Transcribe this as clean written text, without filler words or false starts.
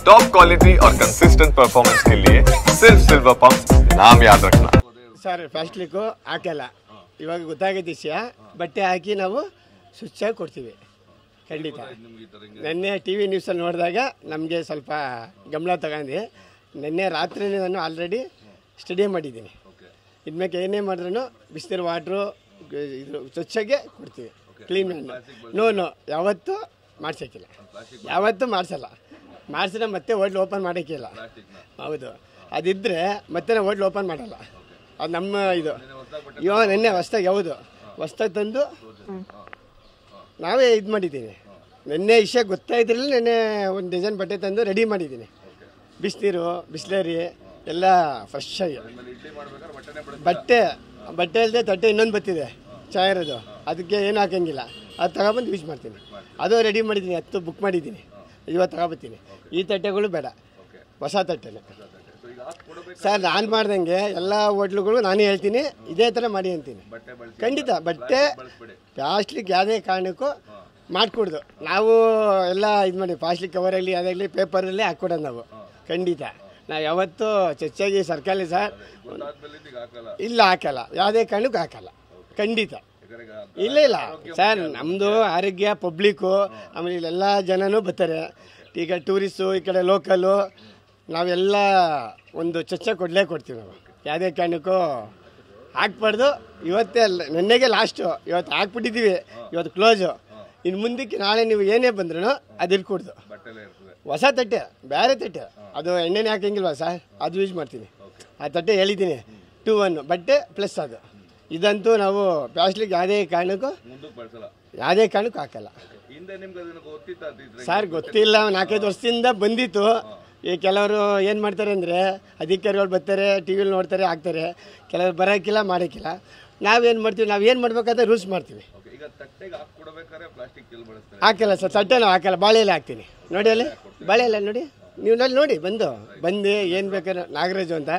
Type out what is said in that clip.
Top quality और consistent performance के लिए सिर्फ सिल्वर पंप नाम याद रखना। सर प्लास्टिक ಹಾಕಲ್ಲ ಇವಾಗ ಗೊತ್ತಾಗಿದೆ ವಿಷಯ ಬಟ್ಟೆ ಹಾಕಿ ನಾವು ಸ್ವಿಚ್ ಆಗಿ ಕೊಡ್ತೀವಿ ಖಂಡಿತ ನೆನ್ನೆ ಟಿವಿ ನ್ಯೂಸ್ ಅಲ್ಲಿ ನೋಡಿದಾಗ ನಮಗೆ ಸ್ವಲ್ಪ ಗಮನ ತಗೊಂಡೆ ನೆನ್ನೆ ರಾತ್ರಿ ನಾನು ಆಲ್ರೆಡಿ ಸ್ಟಡಿ ಮಾಡಿದ್ದೀನಿ ಇದ್ಮೇಲೆ ಏನೇ ಮಾಡಿದ್ರು ಬಿಸಿನೀರು ವಾಟ್ರು ಇದು ಸ್ವಚ್ಛಗೆ ಕೊಡ್ತೀವಿ ಕ್ಲೀನ್ ನೋ ಯಾವತ್ತೂ ಮಾಡ್ಸೋಕ್ಕಿಲ್ಲ ಯಾವತ್ತೂ ಮಾಡಿಸಲ್ಲ ಮಾಡಿಸಿದ್ರೆ ಮತ್ತೆ ಹೋಟ್ಲ್ ಓಪನ್ ಮಾಡೋಕ್ಕಿಲ್ಲ ಹೌದು ಅದಿದ್ದರೆ ಮತ್ತೆ ನಾವು ಹೋಟ್ಲ್ ಓಪನ್ ಮಾಡಲ್ಲ ಅದು ನಮ್ಮ ಇದು ಇವಾಗ ನೆನ್ನೆ ಹೊಸ್ದಾಗಿ ಹೌದು ಹೊಸ್ದಾಗಿ ತಂದು ನಾವೇ ಇದು ಮಾಡಿದ್ದೀನಿ ನೆನ್ನೆ ವಿಷಯ ಗೊತ್ತಾಯ್ತಿರಲಿಲ್ಲ ನೆನ್ನೆ ಒಂದು ಡಜನ್ ಬಟ್ಟೆ ತಂದು ರೆಡಿ ಮಾಡಿದ್ದೀನಿ ಬಿಸಿನೀರು ಬಿಸ್ಲೇರಿ ಎಲ್ಲ ಫ್ರೆಶ್ ಆಗಿ ಬಟ್ಟೆ ಇಲ್ಲದೆ ತಟ್ಟೆ ಇನ್ನೊಂದು ಬತ್ತಿದೆ ಚಾ ಇರೋದು ಅದಕ್ಕೆ ಏನು ಹಾಕೋಂಗಿಲ್ಲ ಅದು ತಗೊಬಂದು ಯೂಸ್ ಮಾಡ್ತೀನಿ ಅದು ರೆಡಿ ಮಾಡಿದ್ದೀನಿ 10 ಬುಕ್ ಮಾಡಿದ್ದೀನಿ ಇವತ್ತು ತಗೊಬತ್ತೀನಿ ಈ ತಟ್ಟೆಗಳು ಬೇಡ ಹೊಸ ತಟ್ಟೆನೇ ಸರ್ ನಾನು ಮಾಡ್ದಂಗೆ ಎಲ್ಲ ಹೋಟ್ಲುಗಳು ನಾನೇ ಹೇಳ್ತೀನಿ ಇದೇ ಥರ ಮಾಡಿ ಅಂತೀನಿ ಖಂಡಿತ ಬಟ್ಟೆ ಪ್ಲಾಸ್ಟಿಕ್ ಯಾವುದೇ ಕಾರಣಕ್ಕೂ ಮಾಡಿಕೊಡ್ದು ನಾವು ಎಲ್ಲ ಇದು ಮಾಡಿ ಪ್ಲಾಸ್ಟಿಕ್ ಕವರಲ್ಲಿ ಅದಾಗಲಿ ಪೇಪರಲ್ಲಿ ಹಾಕ್ಕೊಡೋದು ನಾವು ಖಂಡಿತ ನಾವು ಯಾವತ್ತೂ ಚರ್ಚಾಗಿ ಸರ್ಕಾರಿ ಸರ್ ಇಲ್ಲ ಹಾಕಲ್ಲ ಯಾವುದೇ ಕಾರಣಕ್ಕೂ ಹಾಕಲ್ಲ ಖಂಡಿತ ಇಲ್ಲ ಸರ್ ನಮ್ಮದು ಆರೋಗ್ಯ ಪಬ್ಲಿಕ್ಕು ಆಮೇಲೆ ಇಲ್ಲೆಲ್ಲ ಜನನೂ ಬರ್ತಾರೆ ಈಗ ಟೂರಿಸ್ಟು ಈ ಕಡೆ ಲೋಕಲು ನಾವೆಲ್ಲ ಒಂದು ಚರ್ಚೆ ಕೊಡ್ತೀವಿ ನಾವು ಯಾವುದೇ ಕಾರಣಕ್ಕೂ ಹಾಕ್ಬಾರ್ದು ಇವತ್ತೇ ಅಲ್ಲ ನೆನ್ನೆಗೆ ಲಾಸ್ಟು ಇವತ್ತು ಹಾಕ್ಬಿಟ್ಟಿದ್ದೀವಿ ಇವತ್ತು ಕ್ಲೋಸು ಇನ್ನು ಮುಂದಕ್ಕೆ ನಾಳೆ ನೀವು ಏನೇ ಬಂದ್ರೂ ಅದು ಇರ್ಕೊಡ್ದು ಹೊಸ ತಟ್ಟೆ ಬೇರೆ ತಟ್ಟೆ ಅದು ಎಣ್ಣೆನೇ ಹಾಕಂಗಿಲ್ವಾ ಸರ್ ಅದು ಯೂಸ್ ಮಾಡ್ತೀನಿ ಆ ತಟ್ಟೆ ಹೇಳಿದ್ದೀನಿ 2-1 ಬಟ್ಟೆ ಪ್ಲಸ್ ಅದು ಇದಂತೂ ನಾವು ಪ್ಲಾಸ್ಟಿಕ್ ಯಾವುದೇ ಕಾರಣಕ್ಕೂ ಹಾಕಲ್ಲ ಸರ್ ಗೊತ್ತಿಲ್ಲ 4-5 ವರ್ಷದಿಂದ ಬಂದಿತ್ತು ಈ ಕೆಲವರು ಏನು ಮಾಡ್ತಾರೆ ಅಂದರೆ ಅಧಿಕಾರಿಗಳು ಬರ್ತಾರೆ ಟಿ ವಿಲಿ ನೋಡ್ತಾರೆ ಹಾಕ್ತಾರೆ ಕೆಲವರು ಬರೋಕ್ಕಿಲ್ಲ ಮಾಡೋಕ್ಕಿಲ್ಲ ನಾವೇನು ಮಾಡ್ತೀವಿ ನಾವು ಏನು ಮಾಡ್ಬೇಕಾದ್ರೆ ರೂಲ್ಸ್ ಮಾಡ್ತೀವಿ ಹಾಕಲ್ಲ ಸರ್ ತಟ್ಟೆ ನಾವು ಹಾಕಲ್ಲ ಬಾಳೆಲೆ ಹಾಕ್ತೀನಿ ನೋಡಿ ಅಲ್ಲಿ ಬಾಳೆಲೆ ನೋಡಿ ನೀವು ನೋಡಿ ಬಂದು ಏನು ಬೇಕಾದ್ರೆ ನಾಗರಾಜು ಅಂತ